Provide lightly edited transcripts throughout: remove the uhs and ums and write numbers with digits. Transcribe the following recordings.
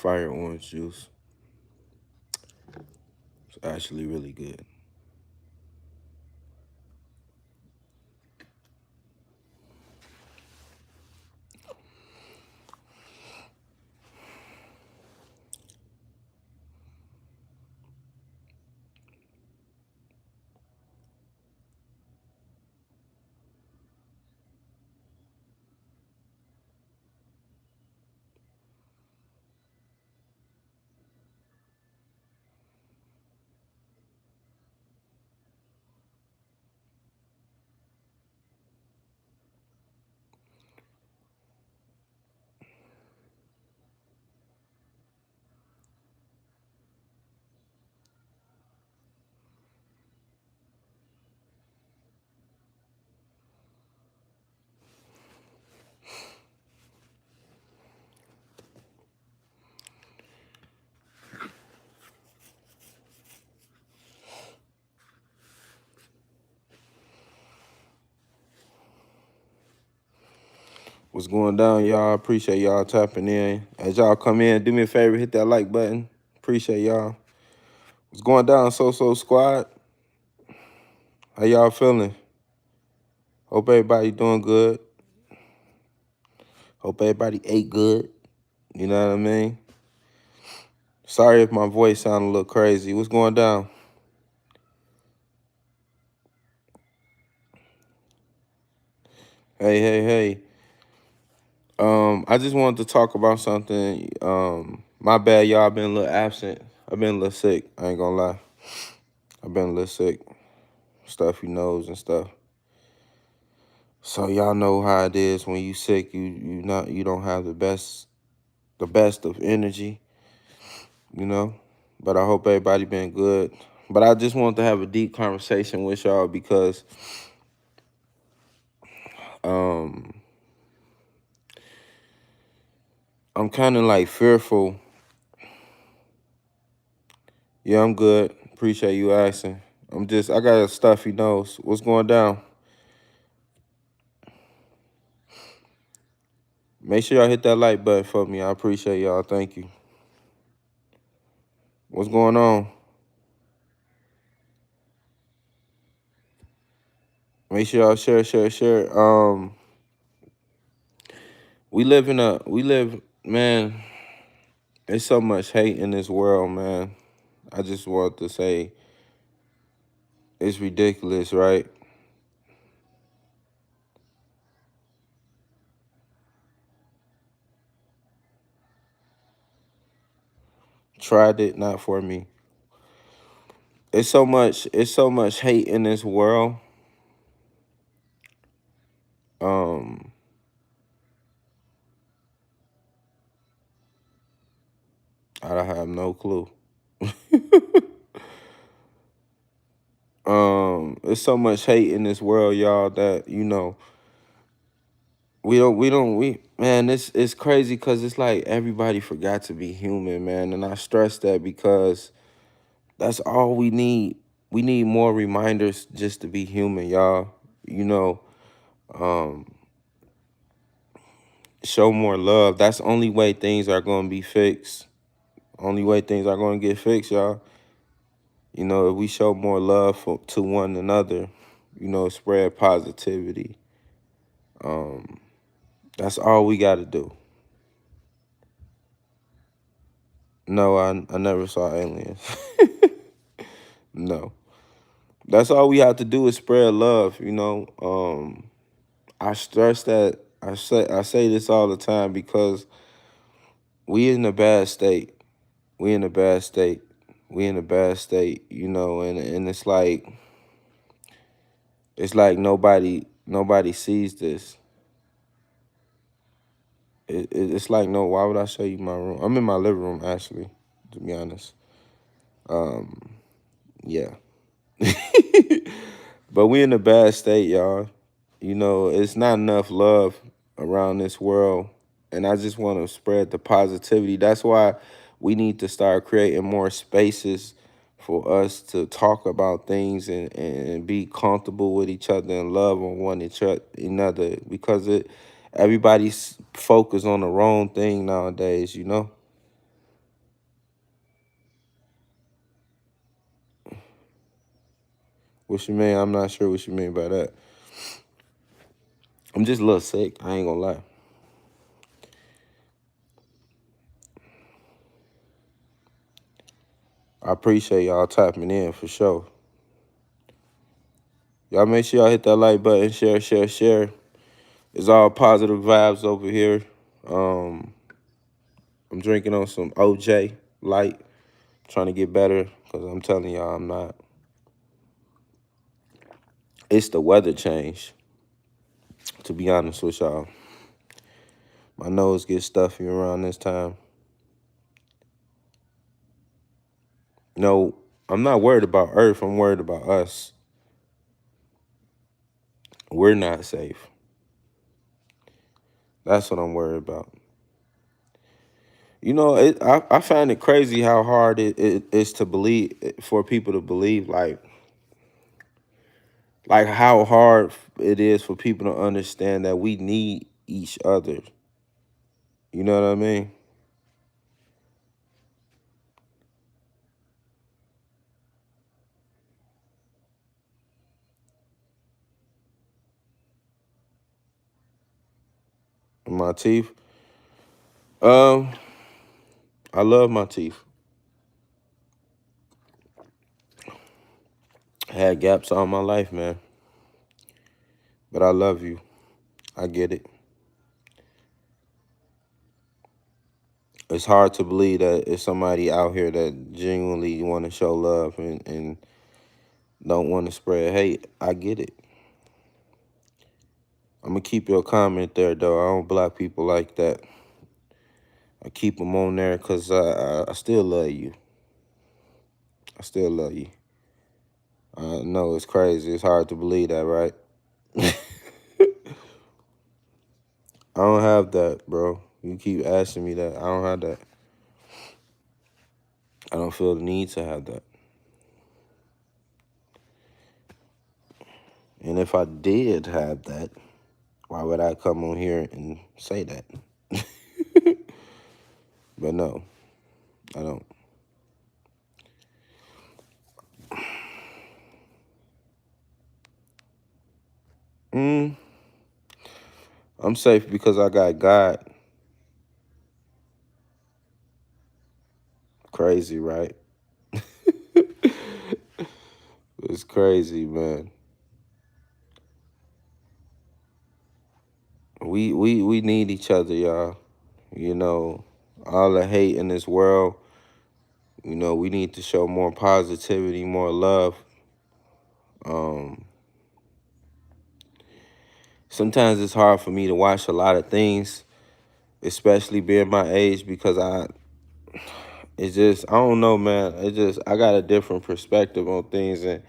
fire orange juice. It's actually really good. What's going down, y'all? Appreciate y'all tapping in. As y'all come in, do me a favor, hit that like button. Appreciate y'all. What's going down, Squad? How y'all feeling? Hope everybody doing good. Hope everybody ate good. You know what I mean? Sorry if my voice sounded a little crazy. What's going down? Hey. I just wanted to talk about something. My bad, y'all. I've been a little absent. I've been a little sick. I ain't gonna lie. I've been a little sick. Stuffy nose and stuff. So y'all know how it is when you sick. You don't have the best of energy. You know. But I hope everybody been good. But I just wanted to have a deep conversation with y'all because I'm kind of like fearful. Yeah, I'm good. Appreciate you asking. I got a stuffy nose. What's going down? Make sure y'all hit that like button for me. I appreciate y'all. Thank you. What's going on? Make sure y'all share. Man, there's so much hate in this world, man. I just want to say it's ridiculous, right? Tried it, not for me. It's so much hate in this world. I have no clue. There's so much hate in this world, y'all, that man, it's crazy because it's like everybody forgot to be human, man. And I stress that because that's all we need. We need more reminders just to be human, y'all. Show more love. That's the only way things are going to be fixed. Only way things are going to get fixed, y'all. If we show more love to one another, spread positivity. That's all we got to do. No, I never saw aliens. No. That's all we have to do is spread love, I stress that I say this all the time because we in a bad state. We in a bad state. We in a bad state, and it's like nobody sees this. It's like, no, why would I show you my room? I'm in my living room, actually, to be honest. Yeah. But we in a bad state, y'all. It's not enough love around this world. And I just want to spread the positivity. That's why we need to start creating more spaces for us to talk about things and be comfortable with each other and love on one another, because everybody's focused on the wrong thing nowadays, What you mean? I'm not sure what you mean by that. I'm just a little sick. I ain't gonna lie. I appreciate y'all tapping in for sure. Y'all make sure y'all hit that like button, share, share, share. It's all positive vibes over here. Um, I'm drinking on some OJ light, trying to get better because I'm telling y'all I'm not. It's the weather change, to be honest with y'all. My nose gets stuffy around this time. No, I'm not worried about Earth. I'm worried about us. We're not safe. That's what I'm worried about. You know, I find it crazy how hard it is to believe, for people to believe, like how hard it is for people to understand that we need each other. You know what I mean? My teeth. Um, I love my teeth. I had gaps all my life, man. But I love you. I get it. It's hard to believe that it's somebody out here that genuinely want to show love and don't want to spread hate. I get it. I'm gonna keep your comment there, though. I don't block people like that. I keep them on there because I still love you. I still love you. I know it's crazy. It's hard to believe that, right? I don't have that, bro. You keep asking me that. I don't have that. I don't feel the need to have that. And if I did have that, why would I come on here and say that? But no, I don't. Mm, I'm safe because I got God. Crazy, right? It's crazy, man. We need each other, y'all. You know, all the hate in this world, you know, we need to show more positivity, more love. Um, Sometimes it's hard for me to watch a lot of things, especially being my age, because it's just, I don't know, man. It just, I got a different perspective on things, and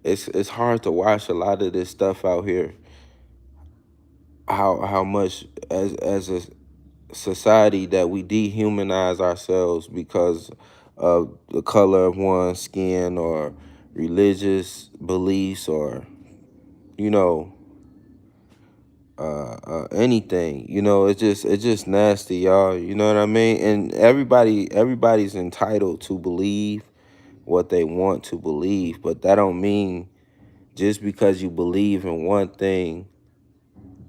it's hard to watch a lot of this stuff out here. How much as a society that we dehumanize ourselves because of the color of one's skin or religious beliefs or, you know, anything. You know, it's just nasty, y'all. You know what I mean? And everybody's entitled to believe what they want to believe, but that don't mean just because you believe in one thing,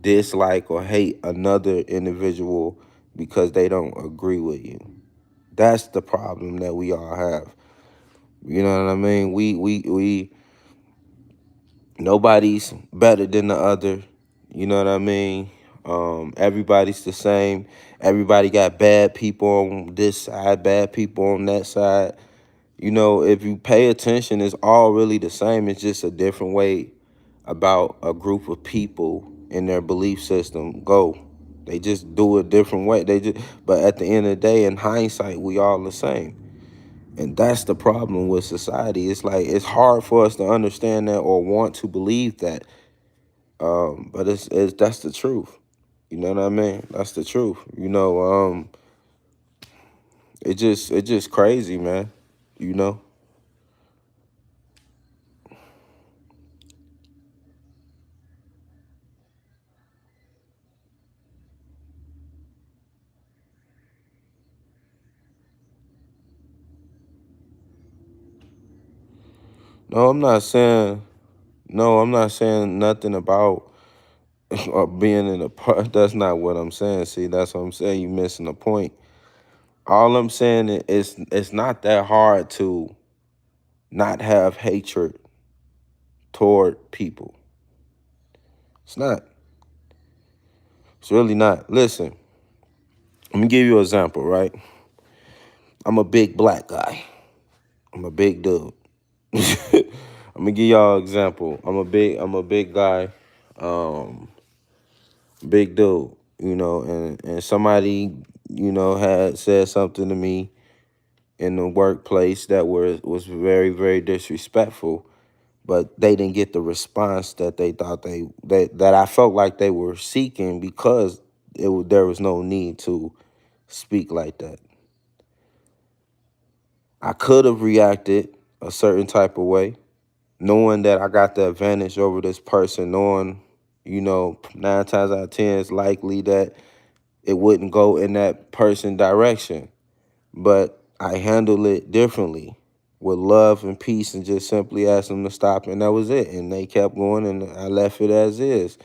dislike or hate another individual because they don't agree with you. That's the problem that we all have. You know what I mean? We nobody's better than the other. You know what I mean? Everybody's the same. Everybody got bad people on this side, bad people on that side. You know, if you pay attention, it's all really the same. It's just a different way about a group of people in their belief system go. They just do it a different way. But at the end of the day, in hindsight, we all the same. And that's the problem with society. It's like it's hard for us to understand that or want to believe that. But it's that's the truth. You know what I mean? That's the truth. You know, it just crazy, man. You know? No, I'm not saying. No, I'm not saying nothing about being in a part. That's not what I'm saying. See, that's what I'm saying. You missing the point. All I'm saying is it's not that hard to not have hatred toward people. It's not. It's really not. Listen, let me give you an example, right? I'm a big black guy. I'm a big dude. I'm gonna give y'all an example. I'm a big guy, um, big dude, and somebody, had said something to me in the workplace that was very, very disrespectful, but they didn't get the response that they thought that I felt like they were seeking because there was no need to speak like that. I could have reacted a certain type of way, knowing that I got the advantage over this person, knowing, 9 times out of 10 it's likely that it wouldn't go in that person direction. But I handled it differently with love and peace and just simply asked them to stop, and that was it. And they kept going, and I left it as is.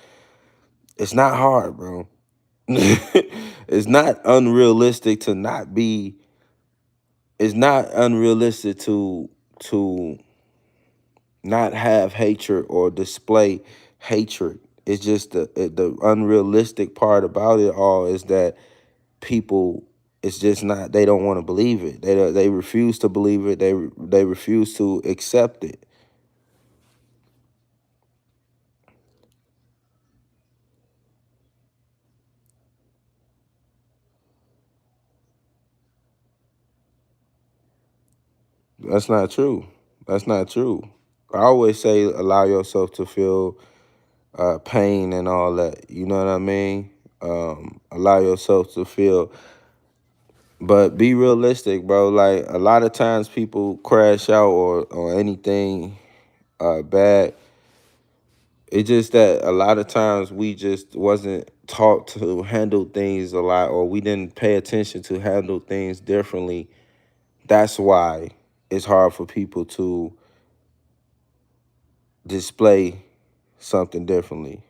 It's not hard, bro. It's not unrealistic to not be. It's not unrealistic to not have hatred or display hatred. It's just the unrealistic part about it all is that people, it's just not, they don't want to believe it. They refuse to believe it. They refuse to accept it. That's not true. That's not true. I always say allow yourself to feel pain and all that. You know what I mean? Allow yourself to feel, but be realistic, bro. Like a lot of times people crash out or anything bad. It's just that a lot of times we just wasn't taught to handle things a lot, or we didn't pay attention to handle things differently. That's why it's hard for people to display something differently.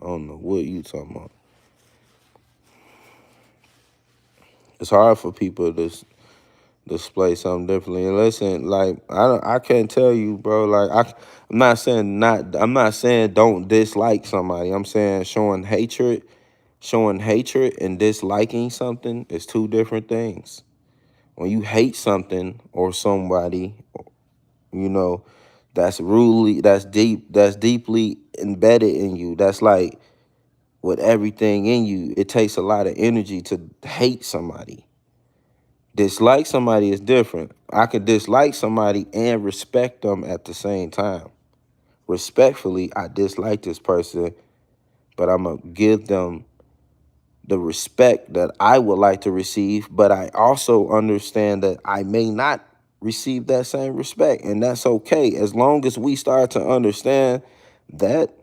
I don't know what you talking about. It's hard for people to display something differently. And listen, like I can't tell you, bro. Like I'm not saying don't dislike somebody. I'm saying showing hatred and disliking something is two different things. When you hate something or somebody, you know, that's deeply embedded in you. That's like with everything in you. It takes a lot of energy to hate somebody. Dislike somebody is different. I could dislike somebody and respect them at the same time. Respectfully, I dislike this person, but I'm going to give them the respect that I would like to receive. But I also understand that I may not receive that same respect, and that's okay. As long as we start to understand that,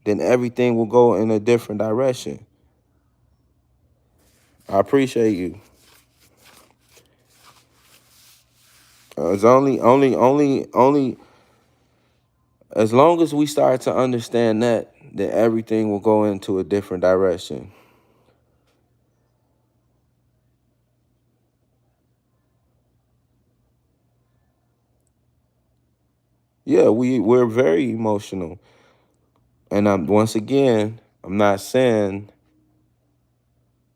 then everything will go in a different direction. I appreciate you. It's only as long as we start to understand that, then everything will go into a different direction. Yeah, we're very emotional, and once again, I'm not saying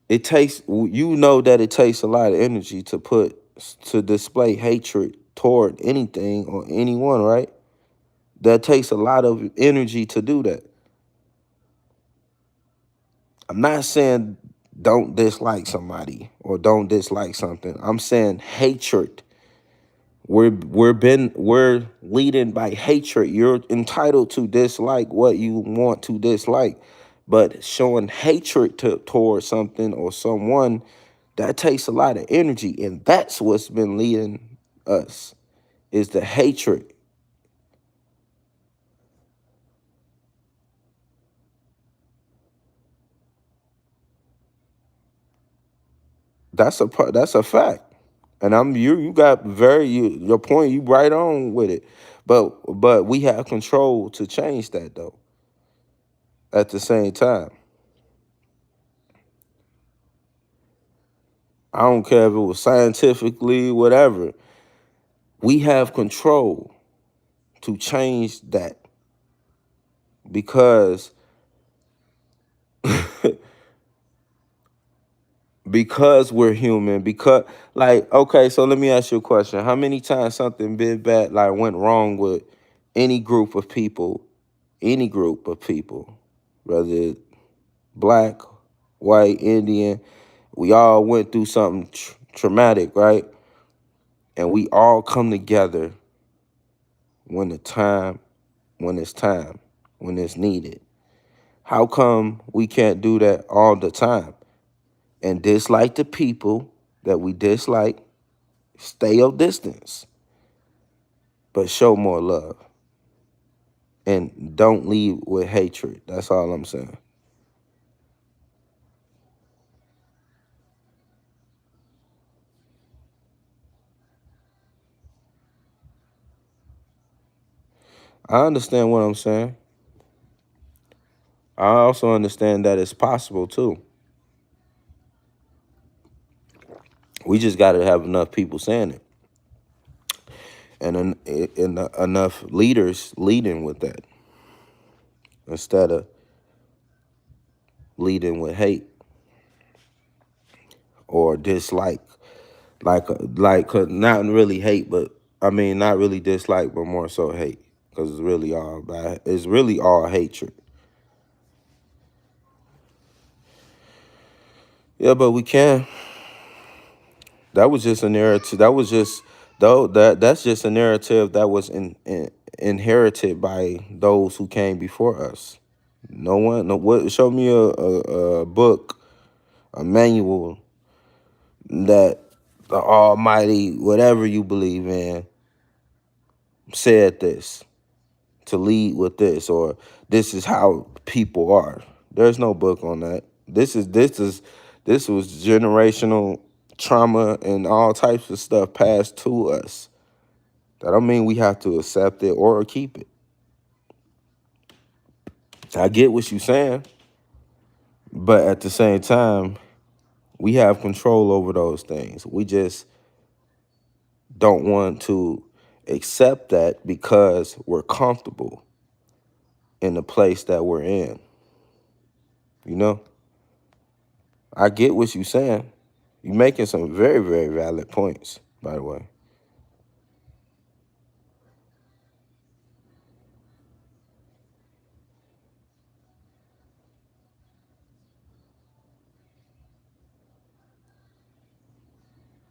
it takes. You know that it takes a lot of energy to display hatred toward anything or anyone, right? That takes a lot of energy to do that. I'm not saying don't dislike somebody or don't dislike something. I'm saying hatred. We're leading by hatred. You're entitled to dislike what you want to dislike, but showing hatred towards something or someone, that takes a lot of energy, and that's what's been leading us is the hatred. That's a fact. And you got your point, you right on with it. But we have control to change that though. At the same time, I don't care if it was scientifically, whatever. We have control to change that because because we're human. Because like, okay, so let me ask you a question. How many times something big bad like went wrong with any group of people, any group of people, whether it's black, white, Indian, we all went through something traumatic, right? And we all come together when the time, when it's needed. How come we can't do that all the time? And dislike the people that we dislike, stay your distance, but show more love. And don't lead with hatred. That's all I'm saying. I understand what I'm saying. I also understand that it's possible too. We just got to have enough people saying it, and enough leaders leading with that instead of leading with hate or dislike. Not really hate, but I mean not really dislike, but more so hate, because it's really all bad. It's really all hatred. Yeah, but we can. That was just a narrative. That was just though that's just a narrative that was inherited by those who came before us. No one, no what. Show me a book, a manual that the Almighty, whatever you believe in, said this to lead with this, or this is how people are. There's no book on that. This was generational trauma and all types of stuff passed to us. That don't mean we have to accept it or keep it. I get what you're saying, but at the same time, we have control over those things. We just don't want to accept that because we're comfortable in the place that we're in. You know, I get what you're saying. You're making some very, very valid points, by the way.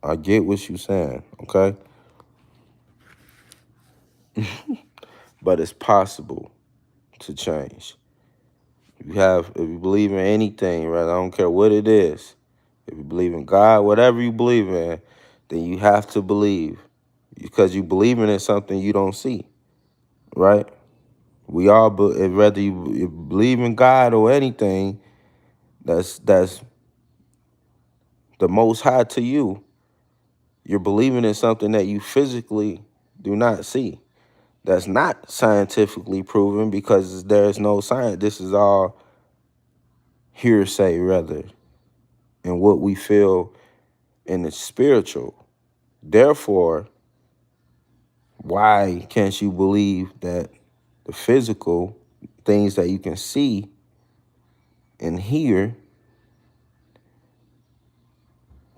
I get what you're saying, okay? But it's possible to change. If you believe in anything, right? I don't care what it is. If you believe in God, whatever you believe in, then you have to believe because you believing in something you don't see, right? We all, whether you believe in God or anything, that's the most high to you. You're believing in something that you physically do not see. That's not scientifically proven because there's no science. This is all hearsay, rather, and what we feel in the spiritual. Therefore, why can't you believe that the physical things that you can see and hear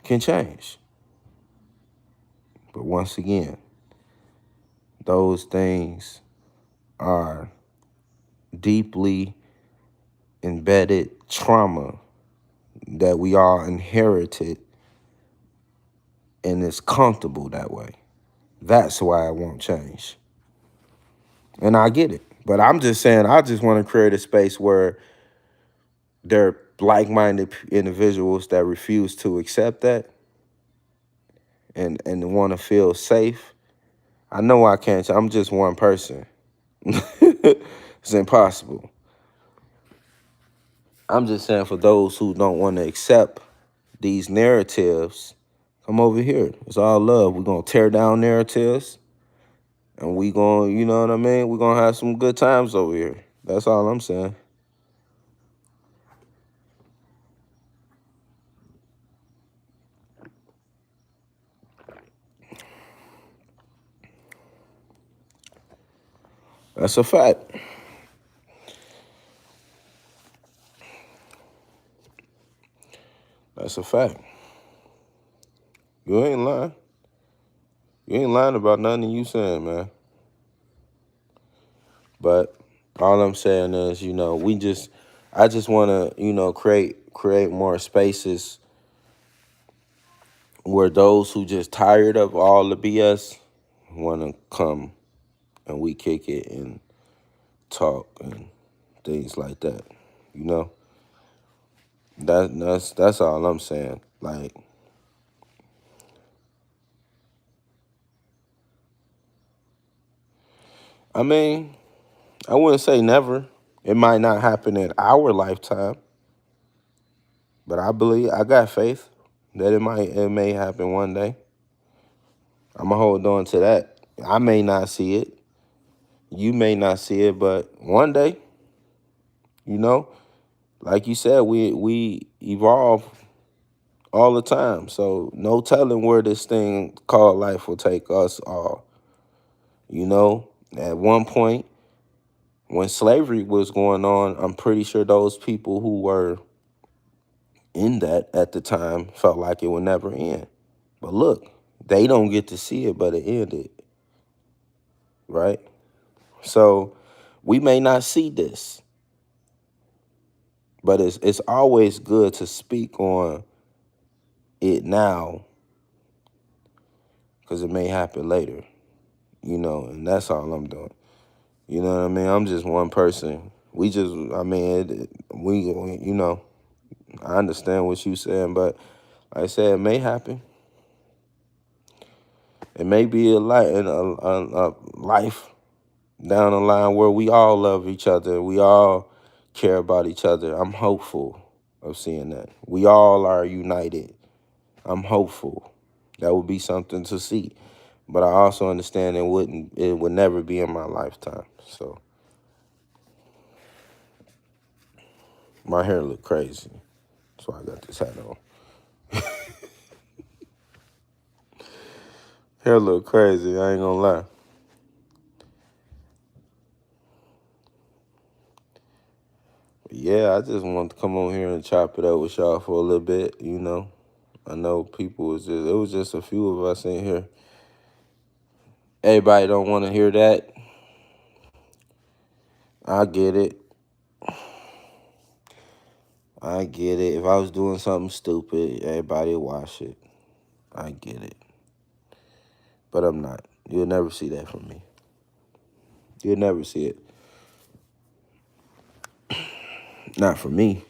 can change? But once again, those things are deeply embedded trauma that we all inherited, and it's comfortable that way. That's why it won't change. And I get it. But I'm just saying, I just want to create a space where there are like-minded individuals that refuse to accept that and want to feel safe. I know I can't. I'm just one person. It's impossible. I'm just saying for those who don't want to accept these narratives, come over here. It's all love. We're gonna tear down narratives, and we gonna, you know what I mean? We're gonna have some good times over here. That's all I'm saying. That's a fact. That's a fact. You ain't lying. You ain't lying about nothing you saying, man. But all I'm saying is, I just want to, create more spaces where those who just tired of all the BS want to come and we kick it and talk and things like that. You know, that's all I'm saying. Like, I mean, I wouldn't say never. It might not happen in our lifetime, but I got faith that it may happen one day. I'm gonna hold on to that. I may not see it. You may not see it, but one day, you know, like you said, we evolve all the time. So no telling where this thing called life will take us all. You know, at one point when slavery was going on, I'm pretty sure those people who were in that at the time felt like it would never end. But look, they don't get to see it, but it ended, right? So we may not see this, but it's always good to speak on it now because it may happen later, and that's all I'm doing. You know what I mean? I'm just one person. I understand what you saying, but like I said, it may happen. It may be a life down the line where we all love each other. We all care about each other. I'm hopeful of seeing that. We all are united. I'm hopeful. That would be something to see. But I also understand it would never be in my lifetime. So my hair look crazy. That's why I got this hat on. Hair look crazy, I ain't gonna lie. Yeah, I just wanted to come on here and chop it up with y'all for a little bit. I know it was just a few of us in here. Everybody don't want to hear that. I get it. I get it. If I was doing something stupid, everybody would watch it. I get it. But I'm not. You'll never see that from me. You'll never see it. Not from me,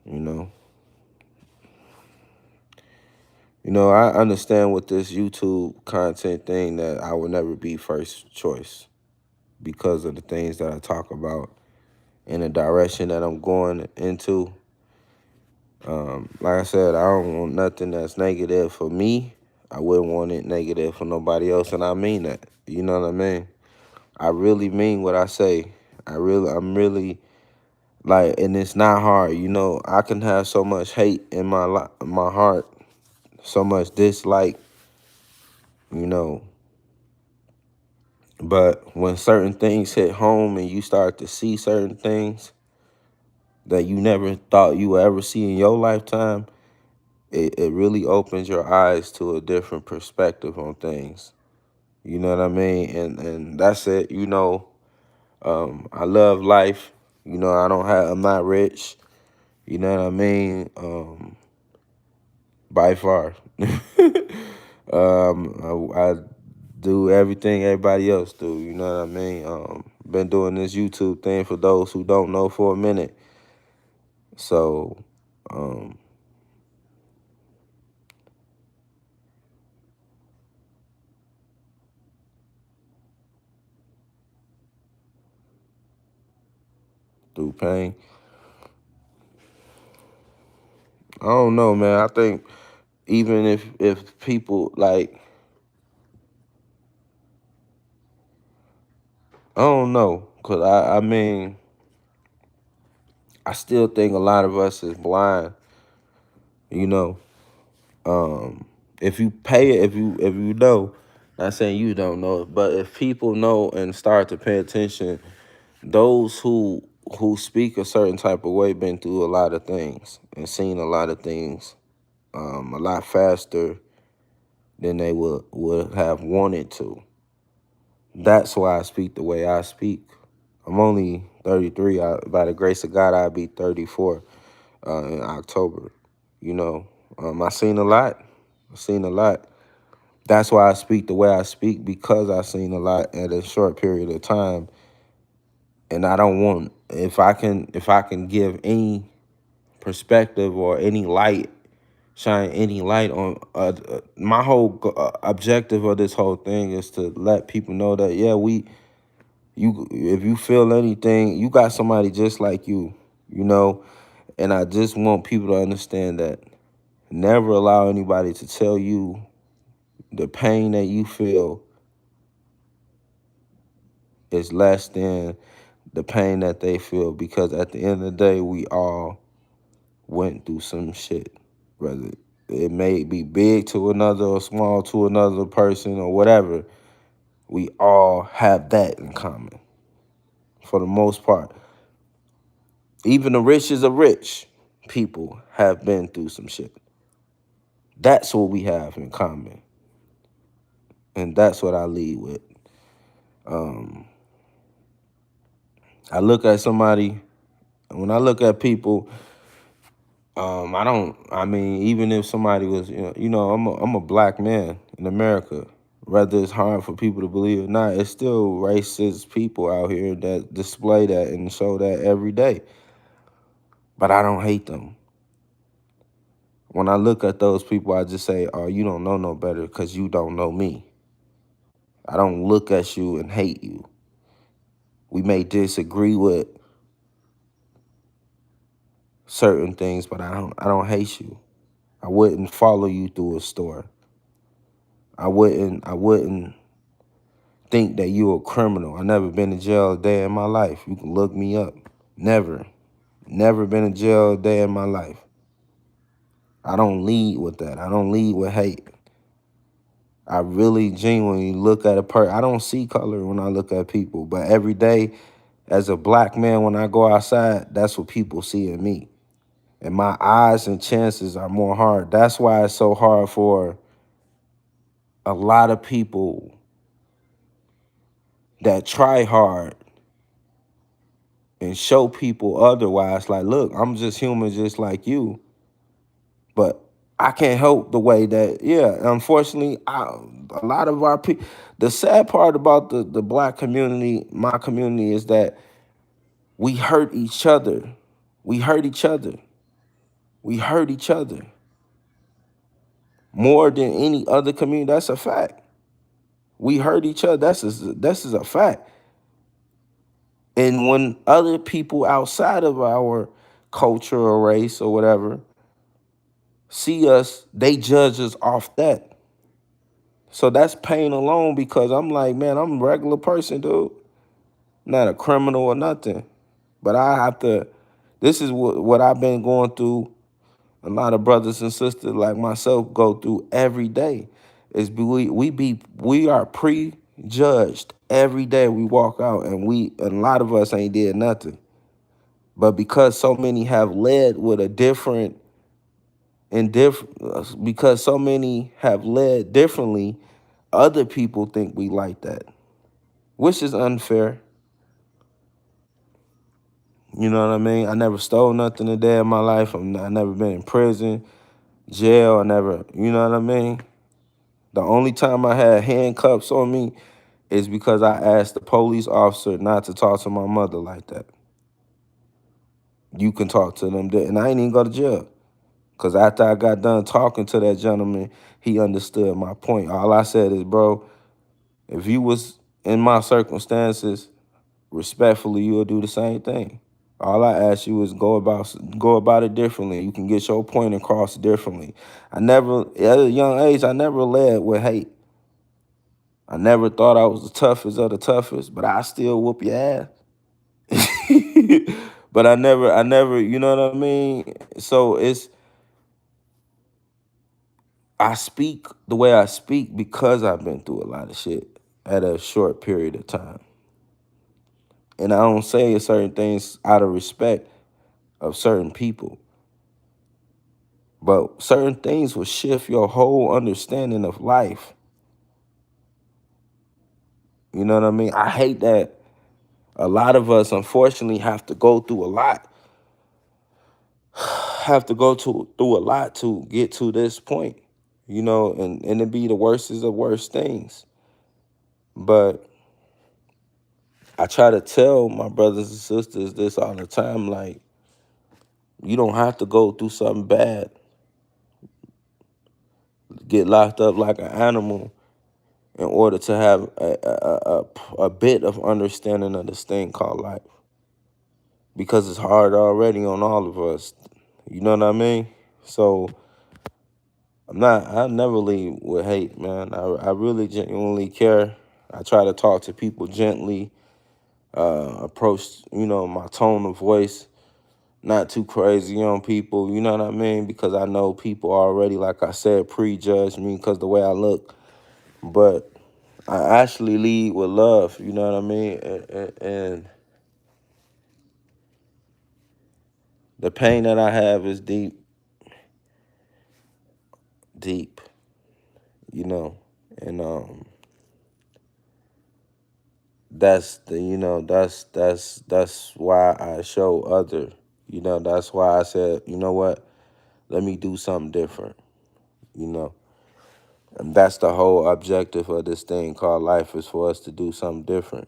you know. I understand with this YouTube content thing that I will never be first choice because of the things that I talk about in the direction that I'm going into. Like I said, I don't want nothing that's negative for me. I wouldn't want it negative for nobody else, and I mean that. You know what I mean? I really mean what I say. I'm really like, and it's not hard. I can have so much hate in my heart, so much dislike, you know. But when certain things hit home and you start to see certain things that you never thought you would ever see in your lifetime, it really opens your eyes to a different perspective on things. You know what I mean? And that's it. I love life. I'm not rich. You know what I mean? By far. I do everything everybody else do. You know what I mean? Been doing this YouTube thing for those who don't know for a minute. So, um, through pain. I don't know, man. I think even if people like, I don't know, cause I mean, I still think a lot of us is blind. You know, if you pay it, if you know, not saying you don't know, but if people know and start to pay attention, those who speak a certain type of way been through a lot of things and seen a lot of things, a lot faster than they would have wanted to. That's why I speak the way I speak. I'm only 33. By the grace of God, I'll be 34 in October. You know, I seen a lot. I seen a lot. That's why I speak the way I speak, because I seen a lot at a short period of time, and I don't want, if I can give any perspective or any light, shine any light on my whole objective of this whole thing is to let people know that, yeah, you if you feel anything, you got somebody just like you know. And I just want people to understand that never allow anybody to tell you the pain that you feel is less than the pain that they feel, because at the end of the day, we all went through some shit. Whether it may be big to another or small to another person or whatever, we all have that in common for the most part. Even the richest of rich people have been through some shit. That's what we have in common. And that's what I lead with. Um, I look at somebody, when I look at people, I mean, even if somebody was, I'm a black man in America. Whether it's hard for people to believe it or not, it's still racist people out here that display that and show that every day. But I don't hate them. When I look at those people, I just say, oh, you don't know no better because you don't know me. I don't look at you and hate you. We may disagree with certain things, but I don't hate you. I wouldn't follow you through a store. I wouldn't think that you a criminal. I never been to jail a day in my life. You can look me up. Never. Never been to jail a day in my life. I don't lead with that. I don't lead with hate. I really genuinely look at a person. I don't see color when I look at people, but every day as a black man, when I go outside, that's what people see in me. And my eyes and chances are more hard. That's why it's so hard for a lot of people that try hard and show people otherwise. Like, look, I'm just human just like you. But I can't help the way that, yeah, unfortunately, a lot of our people, the sad part about the black community, my community, is that we hurt each other. We hurt each other. We hurt each other more than any other community. That's a fact. We hurt each other. That's a fact. And when other people outside of our culture or race or whatever see us, they judge us off that. So that's pain alone, because I'm like, man, I'm a regular person, dude. Not a criminal or nothing. But I have to, this is what I've been going through. A lot of brothers and sisters like myself go through every day. Is we are prejudged every day we walk out, and a lot of us ain't did nothing. But because so many have led with a different because so many have led differently, other people think we like that, which is unfair. You know what I mean? I never stole nothing a day in my life. I never been in prison, jail. I never, you know what I mean? The only time I had handcuffs on me is because I asked the police officer not to talk to my mother like that. You can talk to them, and I ain't even go to jail. Because after I got done talking to that gentleman, he understood my point. All I said is, bro, if you was in my circumstances, respectfully, you would do the same thing. All I ask you is go about it differently. You can get your point across differently. I never, at a young age, I never led with hate. I never thought I was the toughest of the toughest, but I still whoop your ass. But I never, you know what I mean? So I speak the way I speak because I've been through a lot of shit at a short period of time. And I don't say certain things out of respect of certain people. But certain things will shift your whole understanding of life. You know what I mean? I hate that a lot of us, unfortunately, have to go through a lot, through a lot to get to this point, and it be the worst of the worst things. But I try to tell my brothers and sisters this all the time, like, you don't have to go through something bad, get locked up like an animal in order to have a bit of understanding of this thing called life. Because it's hard already on all of us. You know what I mean? So I never lead with hate, man. I really genuinely care. I try to talk to people gently, approach, my tone of voice, not too crazy on people, you know what I mean? Because I know people already, like I said, prejudge me because the way I look. But I actually lead with love, you know what I mean? And the pain that I have is deep, deep, you know. And that's why I show other, that's why I said, you know what? Let me do something different, you know. And that's the whole objective of this thing called life, is for us to do something different,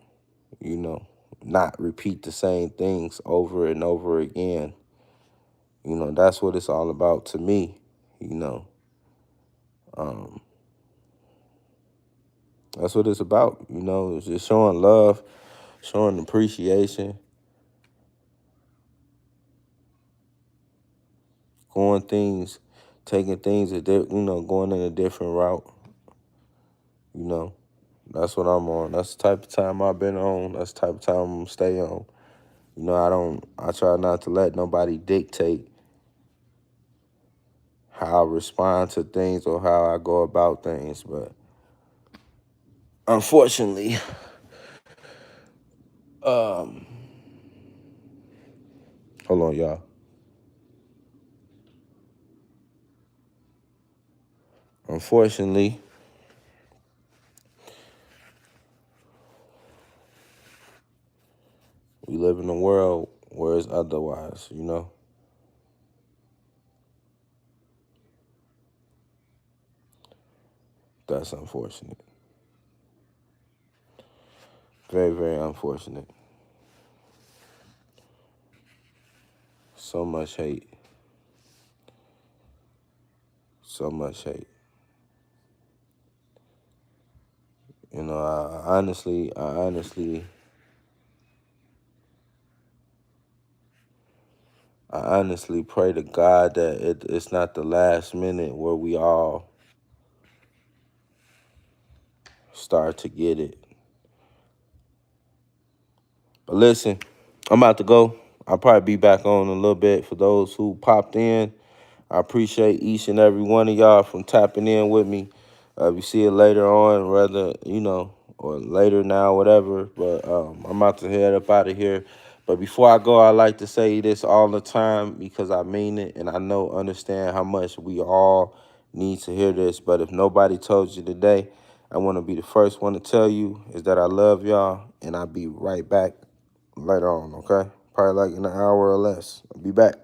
you know, not repeat the same things over and over again. That's what it's all about to me, you know. Um, that's what it's about, it's just showing love, showing appreciation, going things, taking things, going in a different route, you know. That's what I'm on. That's the type of time I've been on. That's the type of time I'm gonna stay on. I try not to let nobody dictate how I respond to things or how I go about things. But unfortunately, hold on, y'all. Unfortunately, we live in a world where it's otherwise, That's unfortunate. Very, very unfortunate. So much hate. So much hate. I honestly pray to God that it's not the last minute where we all start to get it. But listen, I'm about to go. I'll probably be back on in a little bit. For those who popped in, I appreciate each and every one of y'all from tapping in with me. If you see it later on, rather, or later now, whatever. But I'm about to head up out of here. But before I go, I like to say this all the time because I mean it, and I understand how much we all need to hear this. But if nobody told you today, I want to be the first one to tell you is that I love y'all, and I'll be right back later on, okay? Probably like in an hour or less. I'll be back.